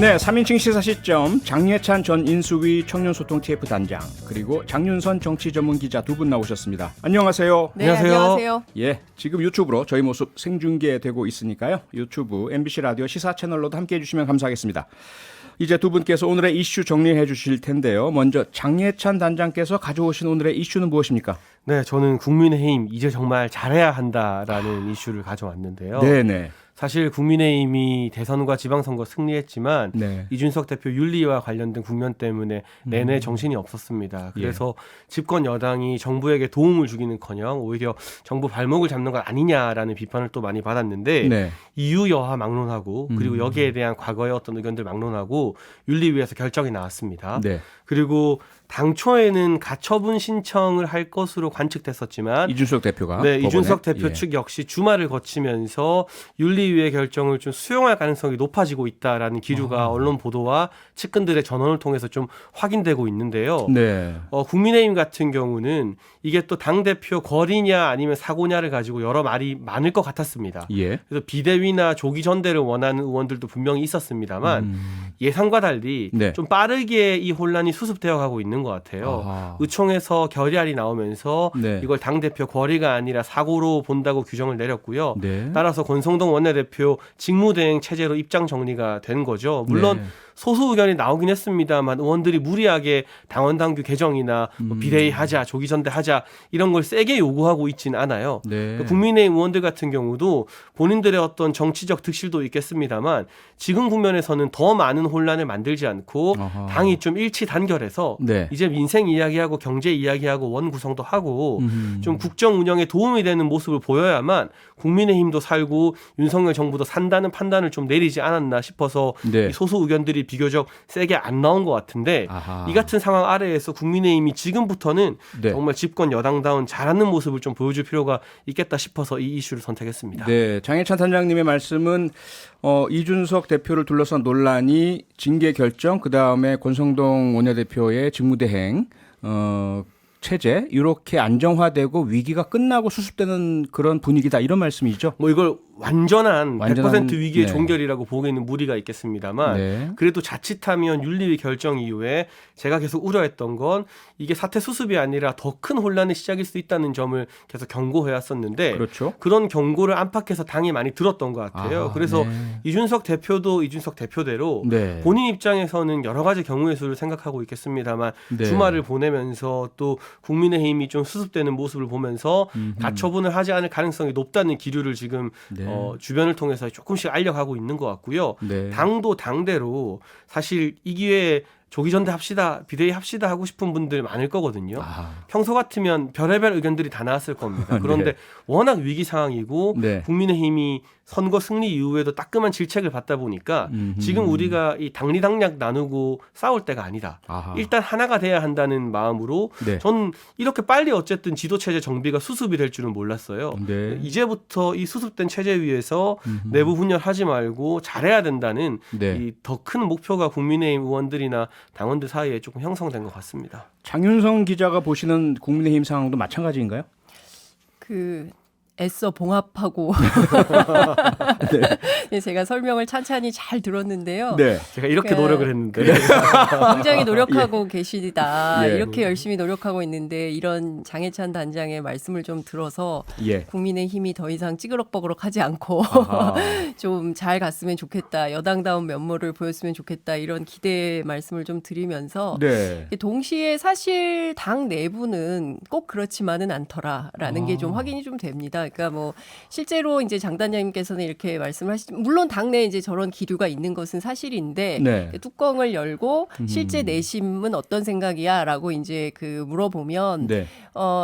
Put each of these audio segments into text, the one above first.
네, 3인칭 시사시점 장예찬 전 인수위 청년소통 TF 단장 그리고 장윤선 정치전문기자 두 분 나오셨습니다. 안녕하세요. 네, 안녕하세요. 예, 지금 유튜브로 저희 모습 생중계되고 있으니까요. 유튜브 MBC 라디오 시사 채널로도 함께해 주시면 감사하겠습니다. 이제 두 분께서 오늘의 이슈 정리해 주실 텐데요. 먼저 장예찬 단장께서 가져오신 오늘의 이슈는 무엇입니까? 네, 저는 국민의힘 이제 정말 잘해야 한다라는 이슈를 가져왔는데요. 네네. 사실 국민의힘이 대선과 지방선거 승리했지만 네. 이준석 대표 윤리와 관련된 국면 때문에 내내 정신이 없었습니다. 그래서 집권 여당이 정부에게 도움을 주기는커녕 오히려 정부 발목을 잡는 것 아니냐라는 비판을 또 많이 받았는데 네. 이유 여하 막론하고 그리고 여기에 대한 과거의 어떤 의견들 막론하고 윤리위에서 결정이 나왔습니다. 네. 그리고 당초에는 가처분 신청을 할 것으로 관측됐었지만 이준석 대표가 네, 법원에. 이준석 대표 예. 측 역시 주말을 거치면서 윤리위의 결정을 좀 수용할 가능성이 높아지고 있다라는 기류가 언론 보도와 측근들의 전언을 통해서 좀 확인되고 있는데요. 네. 국민의힘 같은 경우는 이게 또 당대표 거리냐 아니면 사고냐를 가지고 여러 말이 많을 것 같았습니다. 예. 그래서 비대위나 조기 전대를 원하는 의원들도 분명히 있었습니다만 예상과 달리 네. 좀 빠르게 이 혼란이 수습되어 가고 있는 것 같아요. 아하. 의총에서 결의안이 나오면서 네. 이걸 당대표 거리가 아니라 사고로 본다고 규정을 내렸고요. 네. 따라서 권성동 원내대표 직무대행 체제로 입장 정리가 된 거죠. 물론 네. 소수 의견이 나오긴 했습니다만 의원들이 무리하게 당원당규 개정이나 뭐 비대위 하자, 조기 전대하자 이런 걸 세게 요구하고 있지는 않아요. 네. 국민의힘 의원들 같은 경우도 본인들의 어떤 정치적 득실도 있겠습니다만 지금 국면에서는 더 많은 혼란을 만들지 않고 아하. 당이 좀 일치 단결해서 네. 이제 민생 이야기하고 경제 이야기하고 원 구성도 하고 좀 국정 운영에 도움이 되는 모습을 보여야만 국민의힘도 살고 윤석열 정부도 산다는 판단을 좀 내리지 않았나 싶어서 네. 이 소수 의견들이 비교적 세게 안 나온 것 같은데 아하. 이 같은 상황 아래에서 국민의힘이 지금부터는 네. 정말 집권 여당다운 잘하는 모습을 좀 보여줄 필요가 있겠다 싶어서 이 이슈를 선택했습니다. 네, 장혜찬 단장님의 말씀은 이준석 대표를 둘러싼 논란이 징계 결정, 그 다음에 권성동 원내대표의 직무대행 체제 이렇게 안정화되고 위기가 끝나고 수습되는 그런 분위기다 이런 말씀이죠. 뭐 이걸 완전한 100% 위기의 네. 종결이라고 보기에는 무리가 있겠습니다만 네. 그래도 자칫하면 윤리위 결정 이후에 제가 계속 우려했던 건 이게 사태 수습이 아니라 더 큰 혼란의 시작일 수 있다는 점을 계속 경고해왔었는데 그렇죠. 그런 경고를 안팎에서 당이 많이 들었던 것 같아요. 아, 그래서 네. 이준석 대표도 이준석 대표대로 네. 본인 입장에서는 여러 가지 경우의 수를 생각하고 있겠습니다만 네. 주말을 보내면서 또 국민의힘이 좀 수습되는 모습을 보면서 가처분을 하지 않을 가능성이 높다는 기류를 지금 네. 주변을 통해서 조금씩 알려가고 있는 것 같고요. 네. 당도 당대로 사실 이 기회에 조기 전대 합시다, 비대위 합시다 하고 싶은 분들 많을 거거든요. 아, 평소 같으면 별의별 의견들이 다 나왔을 겁니다. 그런데 네. 워낙 위기 상황이고 네. 국민의힘이 선거 승리 이후에도 따끔한 질책을 받다 보니까 지금 우리가 이 당리당략 나누고 싸울 때가 아니다. 아하. 일단 하나가 돼야 한다는 마음으로 네. 전 이렇게 빨리 어쨌든 지도체제 정비가 수습이 될 줄은 몰랐어요. 네. 이제부터 이 수습된 체제 위에서 내부 분열하지 말고 잘해야 된다는 네. 이 더 큰 목표가 국민의힘 의원들이나 당원들 사이에 조금 형성된 것 같습니다. 장윤성 기자가 보시는 국민의힘 상황도 마찬가지인가요? 애써 봉합하고 네, 제가 설명을 찬찬히 잘 들었는데요. 네. 제가 이렇게 그- 노력을 했는데 굉장히 노력하고 계시다. 예. 이렇게 열심히 노력하고 있는데 이런 장혜찬 단장의 말씀을 좀 들어서 예. 국민의힘이 더 이상 찌그럭버그럭하지 않고 아하. 좀 잘 갔으면 좋겠다. 여당다운 면모를 보였으면 좋겠다. 이런 기대의 말씀을 좀 드리면서 네. 동시에 사실 당 내부는 꼭 그렇지만은 않더라라는 게 좀 확인이 좀 됩니다. 그러니까 뭐 실제로 이제 장 단장님께서는 이렇게 말씀을 하시죠. 물론 당내에 이제 저런 기류가 있는 것은 사실인데 네. 뚜껑을 열고 실제 내심은 어떤 생각이야라고 이제 물어보면 네.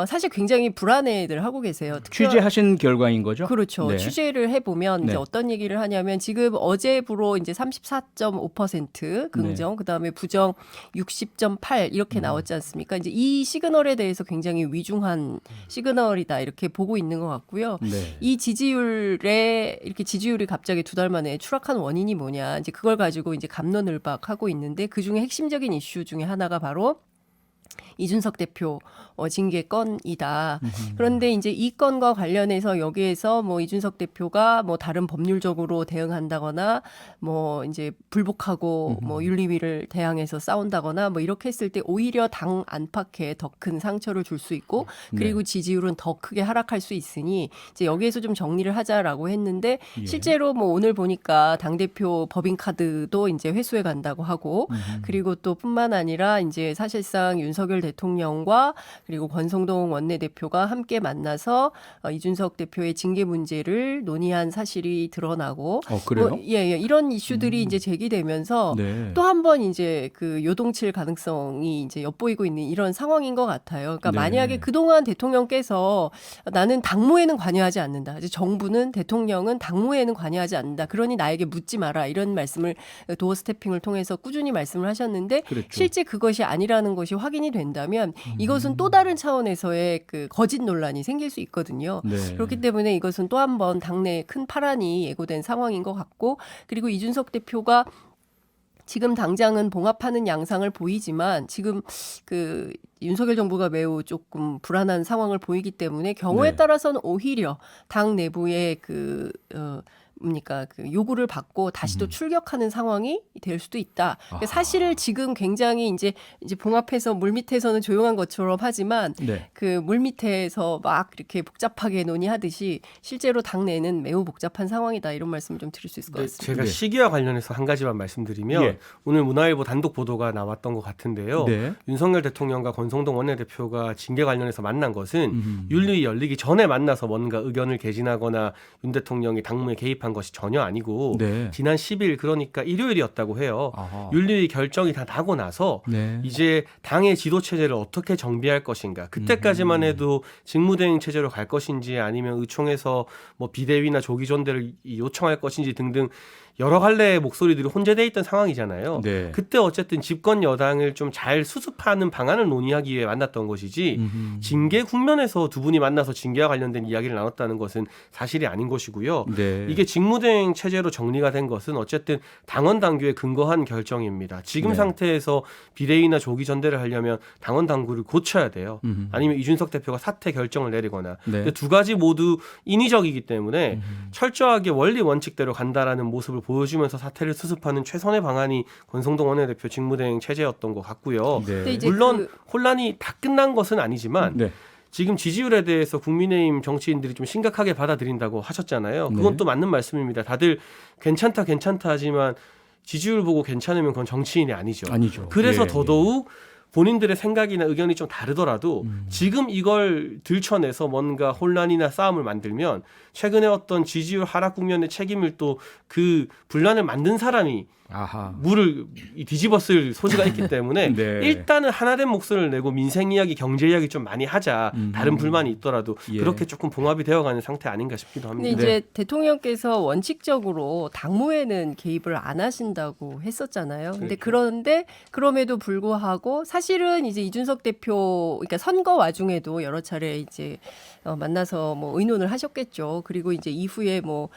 사실 굉장히 불안해들 하고 계세요. 취재하신 결과인 거죠? 그렇죠. 네. 취재를 해보면 네. 이제 어떤 얘기를 하냐면 지금 어제부로 이제 34.5% 긍정, 네. 그다음에 부정 60.8 이렇게 나왔지 않습니까? 이제 이 시그널에 대해서 굉장히 위중한 시그널이다 이렇게 보고 있는 것 같고요. 네. 이 이렇게 지지율이 갑자기 2달 만에 추락한 원인이 뭐냐? 이제 그걸 가지고 이제 갑론을박하고 있는데 그 중에 핵심적인 이슈 중에 하나가 바로 이준석 대표 징계 건이다. 그런데 이제 이 건과 관련해서 여기에서 뭐 이준석 대표가 뭐 다른 법률적으로 대응한다거나 뭐 이제 불복하고 뭐 윤리위를 대항해서 싸운다거나 뭐 이렇게 했을 때 오히려 당 안팎에 더 큰 상처를 줄 수 있고 그리고 지지율은 더 크게 하락할 수 있으니 이제 여기에서 좀 정리를 하자라고 했는데 실제로 뭐 오늘 보니까 당대표 법인카드도 이제 회수해 간다고 하고 그리고 또 뿐만 아니라 이제 사실상 윤석열 대통령과 그리고 권성동 원내대표가 함께 만나서 이준석 대표의 징계 문제를 논의한 사실이 드러나고 그래요? 뭐, 예, 이런 이슈들이 이제 제기되면서 네. 또 한 번 이제 그 요동칠 가능성이 이제 엿보이고 있는 이런 상황인 것 같아요. 그러니까 네. 만약에 그동안 대통령께서 나는 당무에는 관여하지 않는다. 이제 정부는 대통령은 당무에는 관여하지 않는다. 그러니 나에게 묻지 마라. 이런 말씀을 도어 스태핑을 통해서 꾸준히 말씀을 하셨는데 그랬죠. 실제 그것이 아니라는 것이 확인이 된다면 이것은 또 다른 차원에서의 그 거짓 논란이 생길 수 있거든요. 네. 그렇기 때문에 이것은 또 한 번 당내에 큰 파란이 예고된 상황인 것 같고 그리고 이준석 대표가 지금 당장은 봉합하는 양상을 보이지만 지금 그 윤석열 정부가 매우 조금 불안한 상황을 보이기 때문에 경우에 네. 따라서는 오히려 당 내부의 뭡니까 그 요구를 받고 다시 또 출격하는 상황이 될 수도 있다. 그러니까 사실 지금 굉장히 이제 봉합해서 물 밑에서는 조용한 것처럼 하지만 네. 그 물 밑에서 막 이렇게 복잡하게 논의하듯이 실제로 당내는 매우 복잡한 상황이다. 이런 말씀을 좀 드릴 수 있을 것 같습니다. 제가 네. 시기와 관련해서 한 가지만 말씀드리면 예. 오늘 문화일보 단독 보도가 나왔던 것 같은데요. 네. 윤석열 대통령과 권성동 원내대표가 징계 관련해서 만난 것은 윤리위 열리기 전에 만나서 뭔가 의견을 개진하거나 윤 대통령이 당무에 개입한 것이 전혀 아니고 네. 지난 10일 그러니까 일요일이었다고 해요. 아하. 윤리위 결정이 다 나고 나서 네. 이제 당의 지도 체제를 어떻게 정비할 것인가. 그때까지만 해도 직무대행 체제로 갈 것인지 아니면 의총에서 뭐 비대위나 조기 전대를 요청할 것인지 등등 여러 갈래의 목소리들이 혼재돼 있던 상황이잖아요. 네. 그때 어쨌든 집권 여당을 좀 잘 수습하는 방안을 논의하기 위해 만났던 것이지 징계 국면에서 두 분이 만나서 징계와 관련된 이야기를 나눴다는 것은 사실이 아닌 것이고요. 네. 이게 직무대행 체제로 정리가 된 것은 어쨌든 당원 당규에 근거한 결정입니다. 지금 네. 상태에서 비대위나 조기 전대를 하려면 당원 당규를 고쳐야 돼요. 아니면 이준석 대표가 사퇴 결정을 내리거나. 네. 근데 두 가지 모두 인위적이기 때문에 철저하게 원리 원칙대로 간다라는 모습을 보여주면서 사태를 수습하는 최선의 방안이 권성동 원내대표 직무대행 체제였던 것 같고요. 근데 이제 물론 혼란이 다 끝난 것은 아니지만 네. 지금 지지율에 대해서 국민의힘 정치인들이 좀 심각하게 받아들인다고 하셨잖아요. 그건 네. 또 맞는 말씀입니다. 다들 괜찮다 하지만 지지율 보고 괜찮으면 그건 정치인이 아니죠. 아니죠. 그래서 예, 더더욱 본인들의 생각이나 의견이 좀 다르더라도 지금 이걸 들춰내서 뭔가 혼란이나 싸움을 만들면 최근에 어떤 지지율 하락 국면의 책임을 또 그 분란을 만든 사람이 아하. 물을 뒤집었을 소지가 있기 때문에 네. 일단은 하나된 목소리를 내고 민생 이야기, 경제 이야기 좀 많이 하자. 다른 불만이 있더라도 예. 그렇게 조금 봉합이 되어가는 상태 아닌가 싶기도 근데 합니다. 이제 대통령께서 원칙적으로 당무에는 개입을 안 하신다고 했었잖아요. 근데 그런데 그럼에도 불구하고 사실은 이제 이준석 대표 그러니까 선거 와중에도 여러 차례 이제 만나서 뭐 의논을 하셨겠죠. 그리고 이제 이후에 뭐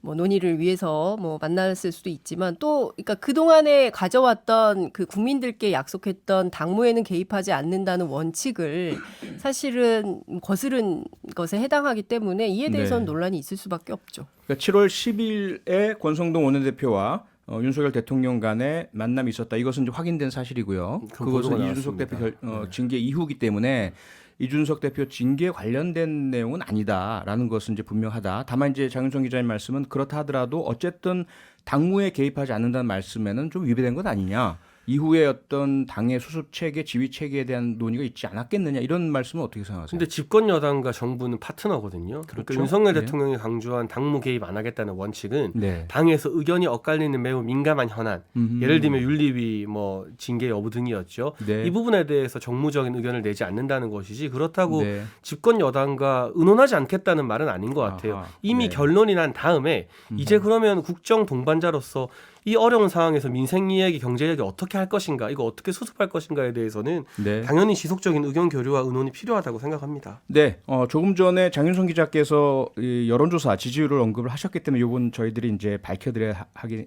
논의를 위해서 뭐 만났을 수도 있지만 또 그러니까 그동안에 가져왔던 그 국민들께 약속했던 당무에는 개입하지 않는다는 원칙을 사실은 거스른 것에 해당하기 때문에 이에 대해서는 네. 논란이 있을 수밖에 없죠. 그러니까 7월 10일에 권성동 원내대표와 윤석열 대통령 간의 만남이 있었다. 이것은 이제 확인된 사실이고요. 그 그것은 보도가 이준석 대표 나왔습니다. 징계 이후기 때문에 이준석 대표 징계 관련된 내용은 아니다라는 것은 이제 분명하다. 다만 이제 장윤성 기자님 말씀은 그렇다 하더라도 어쨌든 당무에 개입하지 않는다는 말씀에는 좀 위배된 것 아니냐. 이후에 어떤 당의 수습 체계, 지휘 체계에 대한 논의가 있지 않았겠느냐 이런 말씀은 어떻게 생각하세요? 근데 집권 여당과 정부는 파트너거든요. 그러니까 그렇죠. 윤석열 네. 대통령이 강조한 당무 개입 안 하겠다는 원칙은 네. 당에서 의견이 엇갈리는 매우 민감한 현안, 예를 들면 윤리위 뭐 징계 여부 등이었죠. 네. 이 부분에 대해서 정무적인 의견을 내지 않는다는 것이지 그렇다고 네. 집권 여당과 의논하지 않겠다는 말은 아닌 것 같아요. 아하. 이미 네. 결론이 난 다음에 이제 그러면 국정 동반자로서 이 어려운 상황에서 민생 이야기, 경제 이야기 어떻게 할 것인가, 이거 어떻게 수습할 것인가에 대해서는 네. 당연히 지속적인 의견 교류와 의논이 필요하다고 생각합니다. 네, 조금 전에 장윤성 기자께서 이 여론조사 지지율을 언급을 하셨기 때문에 이건 저희들이 이제 밝혀드려야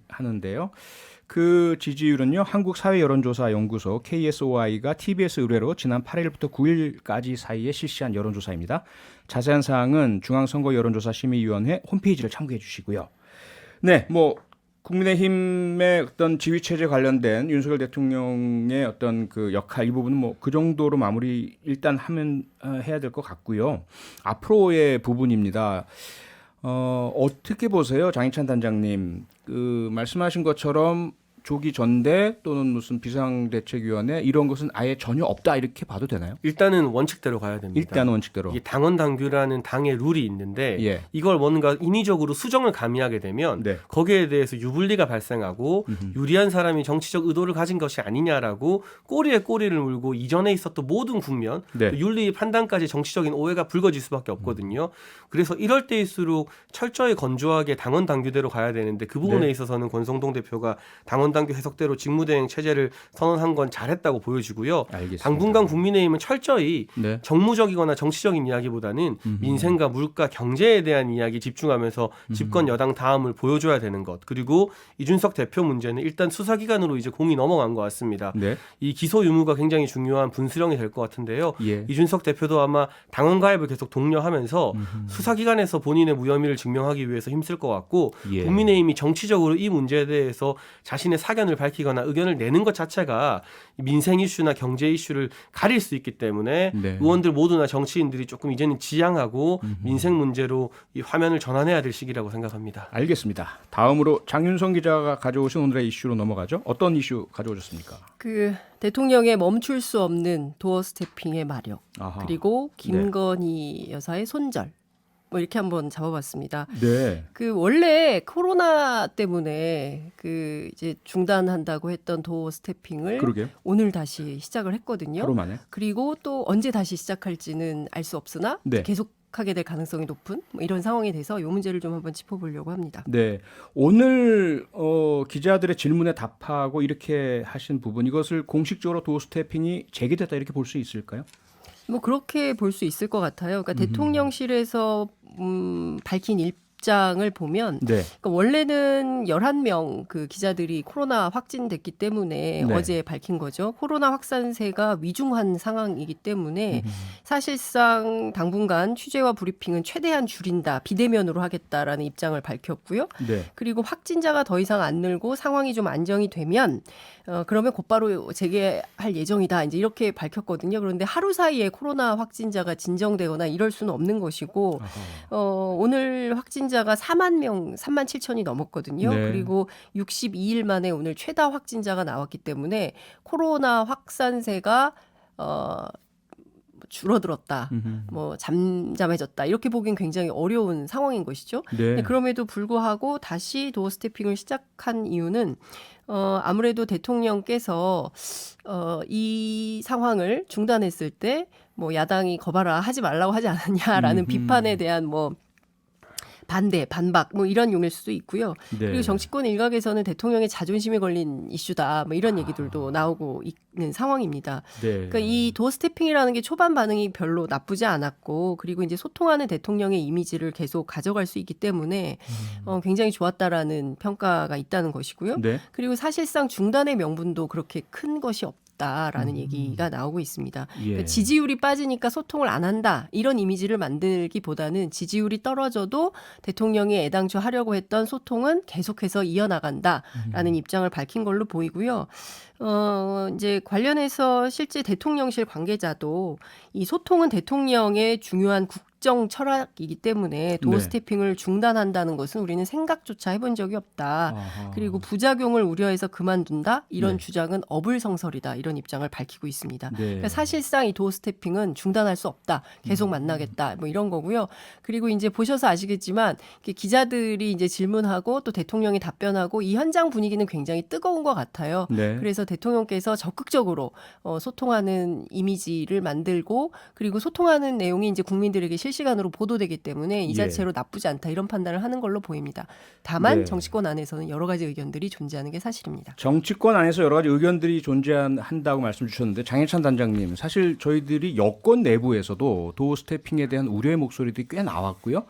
하는데요. 그 지지율은요, 한국사회여론조사연구소 KSOI가 TBS 의뢰로 지난 8일부터 9일까지 사이에 실시한 여론조사입니다. 자세한 사항은 중앙선거여론조사심의위원회 홈페이지를 참고해 주시고요. 네, 뭐 국민의힘의 어떤 지휘체제 관련된 윤석열 대통령의 어떤 그 역할 이 부분은 뭐 그 정도로 마무리 일단 해야 될 것 같고요. 앞으로의 부분입니다. 어떻게 보세요, 장희찬 단장님? 그 말씀하신 것처럼 조기 전대 또는 무슨 비상대책위원회 이런 것은 아예 전혀 없다 이렇게 봐도 되나요? 일단은 원칙대로 가야 됩니다. 일단 원칙대로. 이게 당원 당규라는 당의 룰이 있는데 예. 이걸 뭔가 인위적으로 수정을 가미하게 되면 네. 거기에 대해서 유불리가 발생하고 유리한 사람이 정치적 의도를 가진 것이 아니냐라고 꼬리에 꼬리를 물고 이전에 있었던 모든 국면, 네. 또 윤리 판단까지 정치적인 오해가 불거질 수밖에 없거든요. 그래서 이럴 때일수록 철저히 건조하게 당원 당규대로 가야 되는데 그 부분에 네. 있어서는 권성동 대표가 당원 당규 해석대로 직무대행 체제를 선언한 건 잘했다고 보여지고요. 알겠습니다. 당분간 국민의힘은 철저히 네. 정무적이거나 정치적인 이야기보다는 민생과 물가, 경제에 대한 이야기 집중하면서 집권 여당 다음을 보여줘야 되는 것. 그리고 이준석 대표 문제는 일단 수사기관으로 이제 공이 넘어간 것 같습니다. 네. 이 기소 유무가 굉장히 중요한 분수령이 될 것 같은데요. 예. 이준석 대표도 아마 당원 가입을 계속 독려하면서 수사기관에서 본인의 무혐의를 증명하기 위해서 힘쓸 것 같고 예. 국민의힘이 정치적으로 이 문제에 대해서 자신의 사견을 밝히거나 의견을 내는 것 자체가 민생 이슈나 경제 이슈를 가릴 수 있기 때문에 네. 의원들 모두나 정치인들이 조금 이제는 지양하고 민생 문제로 이 화면을 전환해야 될 시기라고 생각합니다. 알겠습니다. 다음으로 장윤성 기자가 가져오신 오늘의 이슈로 넘어가죠. 어떤 이슈 가져오셨습니까? 그 대통령의 멈출 수 없는 도어 스태핑의 마력, 아하. 그리고 김건희 여사의 손절, 뭐 이렇게 한번 잡아봤습니다. 네. 그 원래 코로나 때문에 그 이제 중단한다고 했던 도어 스태핑을 그러게요. 오늘 다시 시작을 했거든요. 하루 만에. 그리고 또 언제 다시 시작할지는 알 수 없으나 네. 계속하게 될 가능성이 높은 뭐 이런 상황에 대해서 이 문제를 좀 한번 짚어보려고 합니다. 네. 오늘 기자들의 질문에 답하고 이렇게 하신 부분 이것을 공식적으로 도어 스태핑이 재개됐다 이렇게 볼 수 있을까요? 뭐 그렇게 볼 수 있을 것 같아요. 그러니까 대통령실에서 밝힌 입장을 보면 네. 그러니까 원래는 11명 그 기자들이 코로나 확진됐기 때문에 네. 어제 밝힌 거죠. 코로나 확산세가 위중한 상황이기 때문에 사실상 당분간 취재와 브리핑은 최대한 줄인다. 비대면으로 하겠다라는 입장을 밝혔고요. 네. 그리고 확진자가 더 이상 안 늘고 상황이 좀 안정이 되면 그러면 곧바로 재개할 예정이다. 이제 이렇게 밝혔거든요. 그런데 하루 사이에 코로나 확진자가 진정되거나 이럴 수는 없는 것이고 오늘 확진자가 4만 명, 3만 7천이 넘었거든요. 네. 그리고 62일 만에 오늘 최다 확진자가 나왔기 때문에 코로나 확산세가 줄어들었다, 뭐 잠잠해졌다 이렇게 보기엔 굉장히 어려운 상황인 것이죠. 네. 그럼에도 불구하고 다시 도어 스태핑을 시작한 이유는 아무래도 대통령께서 이 상황을 중단했을 때 뭐 야당이 거봐라 하지 말라고 하지 않았냐라는 비판에 대한 뭐 반대, 반박 뭐 이런 용일 수도 있고요. 네. 그리고 정치권 일각에서는 대통령의 자존심에 걸린 이슈다 뭐 이런 얘기들도 나오고 있는 상황입니다. 네. 그러니까 이 도어 스태핑이라는 게 초반 반응이 별로 나쁘지 않았고 그리고 이제 소통하는 대통령의 이미지를 계속 가져갈 수 있기 때문에 굉장히 좋았다라는 평가가 있다는 것이고요. 네. 그리고 사실상 중단의 명분도 그렇게 큰 것이 없다라는 얘기가 나오고 있습니다. 예. 그러니까 지지율이 빠지니까 소통을 안 한다 이런 이미지를 만들기보다는 지지율이 떨어져도 대통령이 애당초 하려고 했던 소통은 계속해서 이어나간다라는 입장을 밝힌 걸로 보이고요. 이제 관련해서 실제 대통령실 관계자도 이 소통은 대통령의 중요한 국정 철학이기 때문에 도어 네. 스태핑을 중단한다는 것은 우리는 생각조차 해본 적이 없다. 아하. 그리고 부작용을 우려해서 그만둔다. 이런 네. 주장은 어불성설이다. 이런 입장을 밝히고 있습니다. 네. 그러니까 사실상 이 도어 스태핑은 중단할 수 없다. 계속 만나겠다. 뭐 이런 거고요. 그리고 이제 보셔서 아시겠지만 기자들이 이제 질문하고 또 대통령이 답변하고 이 현장 분위기는 굉장히 뜨거운 것 같아요. 네. 그래서 대통령께서 적극적으로 소통하는 이미지를 만들고 그리고 소통하는 내용이 이제 국민들에게 실시간으로 보도되기 때문에 이 자체로 나쁘지 않다 이런 판단을 하는 걸로 보입니다. 다만 네. 정치권 안에서는 여러 가지 의견들이 존재하는 게 사실입니다. 정치권 안에서 여러 가지 의견들이 존재한다고 말씀 주셨는데 장해찬 단장님, 사실 저희들이 여권 내부에서도 도어 스태핑에 대한 우려의 목소리들이 꽤 나왔고요.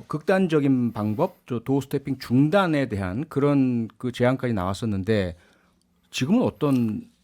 극단적인 방법, 도어 스태핑 중단에 대한 그런 그 제안까지 나왔었는데 지금은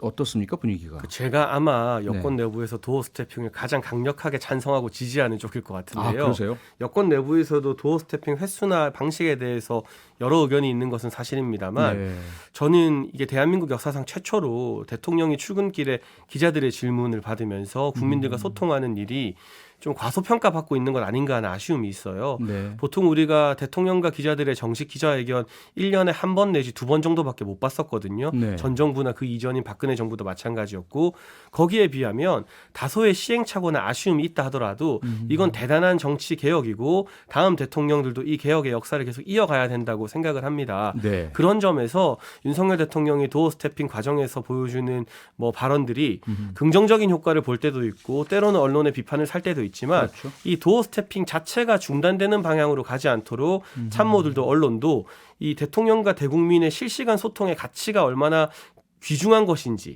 어떻습니까, 분위기가? 제가 아마 여권 내부에서 도어 스태핑을 가장 강력하게 찬성하고 지지하는 쪽일 것 같은데요. 그러세요? 여권 내부에서도 도어 스태핑 횟수나 방식에 대해서 여러 의견이 있는 것은 사실입니다만 저는 이게 대한민국 역사상 최초로 대통령이 출근길에 기자들의 질문을 받으면서 국민들과 소통하는 일이 좀 과소평가받고 있는 것 아닌가 하는 아쉬움이 있어요. 네. 보통 우리가 대통령과 기자들의 정식 기자회견 1년에 한 번 내지 2번 정도밖에 못 봤었거든요. 네. 전 정부나 그 이전인 박근혜 정부도 마찬가지였고 거기에 비하면 다소의 시행착오나 아쉬움이 있다 하더라도 이건 대단한 정치 개혁이고 다음 대통령들도 이 개혁의 역사를 계속 이어가야 된다고 생각을 합니다. 네. 그런 점에서 윤석열 대통령이 도어 스태핑 과정에서 보여주는 뭐 발언들이 긍정적인 효과를 볼 때도 있고 때로는 언론의 비판을 살 때도 있지만 그렇죠. 이 도어 스태핑 자체가 중단되는 방향으로 가지 않도록 참모들도 언론도 이 대통령과 대국민의 실시간 소통의 가치가 얼마나 귀중한 것인지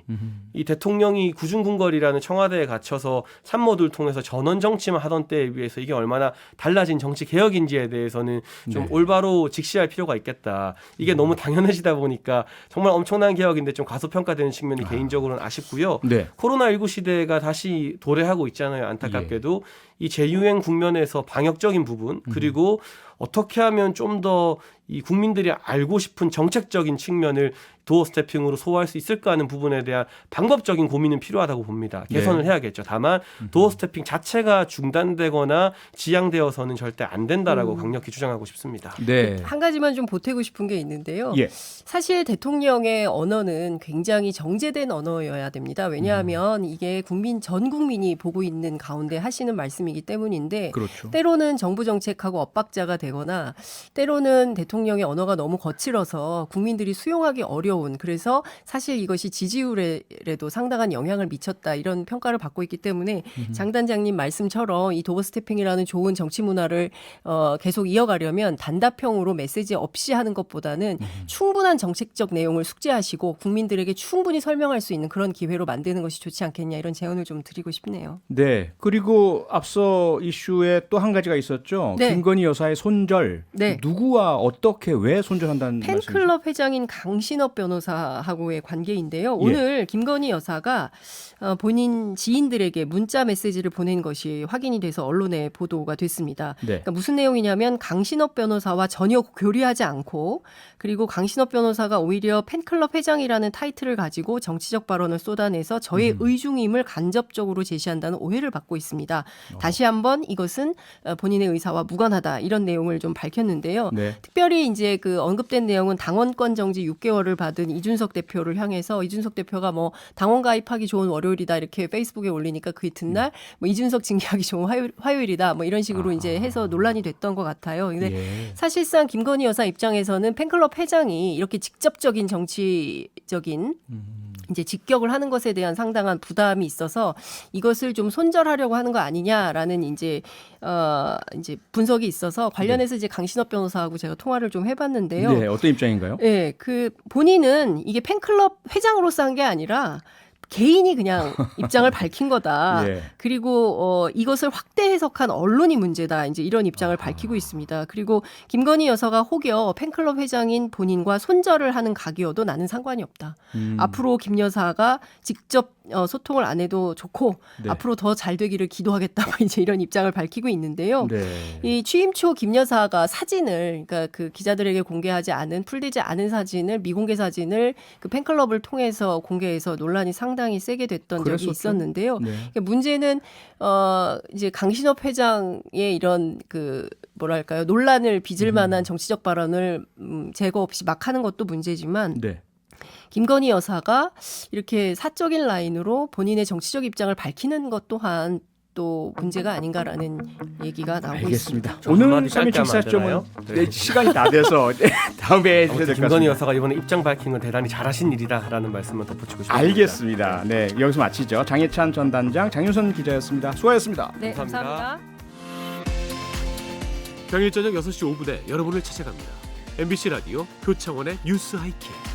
이 대통령이 구중궁궐이라는 청와대에 갇혀서 참모들 통해서 전원 정치만 하던 때에 비해서 이게 얼마나 달라진 정치 개혁인지에 대해서는 좀 올바로 직시할 필요가 있겠다. 이게 너무 당연해지다 보니까 정말 엄청난 개혁인데 좀 과소평가되는 측면이 개인적으로는 아쉽고요. 네. 코로나19 시대가 다시 도래하고 있잖아요. 안타깝게도 이 재유행 국면에서 방역적인 부분 그리고 어떻게 하면 좀 더 이 국민들이 알고 싶은 정책적인 측면을 도어 스태핑으로 소화할 수 있을까 하는 부분에 대한 방법적인 고민은 필요하다고 봅니다. 개선을 해야겠죠. 다만 도어 스태핑 자체가 중단되거나 지양되어서는 절대 안 된다라고 강력히 주장하고 싶습니다. 네. 한 가지만 좀 보태고 싶은 게 있는데요. 예. 사실 대통령의 언어는 굉장히 정제된 언어여야 됩니다. 왜냐하면 이게 전 국민이 보고 있는 가운데 하시는 말씀이기 때문인데 그렇죠. 때로는 정부 정책하고 엇박자가 되거나 때로는 대통령의 언어가 너무 거칠어서 국민들이 수용하기 어려운 그래서 사실 이것이 지지율에도 상당한 영향을 미쳤다 이런 평가를 받고 있기 때문에 장 단장님 말씀처럼 이 도어 스태핑이라는 좋은 정치 문화를 계속 이어가려면 단답형으로 메시지 없이 하는 것보다는 충분한 정책적 내용을 숙지하시고 국민들에게 충분히 설명할 수 있는 그런 기회로 만드는 것이 좋지 않겠냐 이런 제언을 좀 드리고 싶네요. 네. 그리고 앞서 이슈에 또 한 가지가 있었죠. 네. 김건희 여사의 손절. 네. 누구와 어떻게 왜 손절한다는 말씀이죠? 팬클럽 회장인 강신업 변호사하고의 관계인데요. 오늘 김건희 여사가 본인 지인들에게 문자 메시지를 보낸 것이 확인이 돼서 언론에 보도가 됐습니다. 네. 그러니까 무슨 내용이냐면 강신업 변호사와 전혀 교류하지 않고 그리고 강신업 변호사가 오히려 팬클럽 회장이라는 타이틀을 가지고 정치적 발언을 쏟아내서 저의 의중임을 간접적으로 제시한다는 오해를 받고 있습니다. 다시 한번 이것은 본인의 의사와 무관하다 이런 내용을 좀 밝혔는데요. 네. 특별히 이제 그 언급된 내용은 당원권 정지 6개월을 받은 이준석 대표를 향해서 이준석 대표가 뭐 당원 가입하기 좋은 월요일이다 이렇게 페이스북에 올리니까 그 이튿날 뭐 이준석 징계하기 좋은 화요일이다 뭐 이런 식으로 이제 해서 논란이 됐던 것 같아요. 근데 사실상 김건희 여사 입장에서는 팬클럽 회장이 이렇게 직접적인 정치적인 이제 직격을 하는 것에 대한 상당한 부담이 있어서 이것을 좀 손절하려고 하는 거 아니냐라는 이제 분석이 있어서 관련해서 이제 강신업 변호사하고 제가 통화를 좀 해봤는데요. 네, 어떤 입장인가요? 네, 그 본인은 이게 팬클럽 회장으로서 한 게 아니라 개인이 그냥 입장을 밝힌 거다. 네. 그리고 이것을 확대 해석한 언론이 문제다. 이제 이런 입장을 밝히고 있습니다. 그리고 김건희 여사가 혹여 팬클럽 회장인 본인과 손절을 하는 각이어도 나는 상관이 없다. 앞으로 김 여사가 직접 소통을 안 해도 좋고 네. 앞으로 더 잘 되기를 기도하겠다. 이제 이런 입장을 밝히고 있는데요. 네. 이 취임 초 김 여사가 사진을 그러니까 그 기자들에게 공개하지 않은 풀되지 않은 사진을 미공개 사진을 그 팬클럽을 통해서 공개해서 논란이 상당히 세게 됐던 그랬었죠. 적이 있었는데요. 네. 그러니까 문제는 이제 강신업 회장의 이런 그 뭐랄까요 논란을 빚을 만한 정치적 발언을 제거 없이 막 하는 것도 문제지만 네. 김건희 여사가 이렇게 사적인 라인으로 본인의 정치적 입장을 밝히는 것 또한 또 문제가 아닌가라는 얘기가 나오고 있습니다. 알겠습니다. 저 오늘 한마디 짧게 하면 안 3.7사점은 되나요? 네. 시간이 다 돼서 다음에 해주셔야 될 아무튼 것 김건희 같습니다. 여사가 이번에 입장 밝힌 건 대단히 잘하신 일이다라는 말씀을 덧붙이고 싶습니다. 알겠습니다. 네, 여기서 마치죠. 장해찬 전 단장, 장윤선 기자였습니다. 수고하셨습니다. 네, 감사합니다. 감사합니다. 평일 저녁 6시 5분에 여러분을 찾아갑니다. MBC 라디오 표창원의 뉴스 하이킥.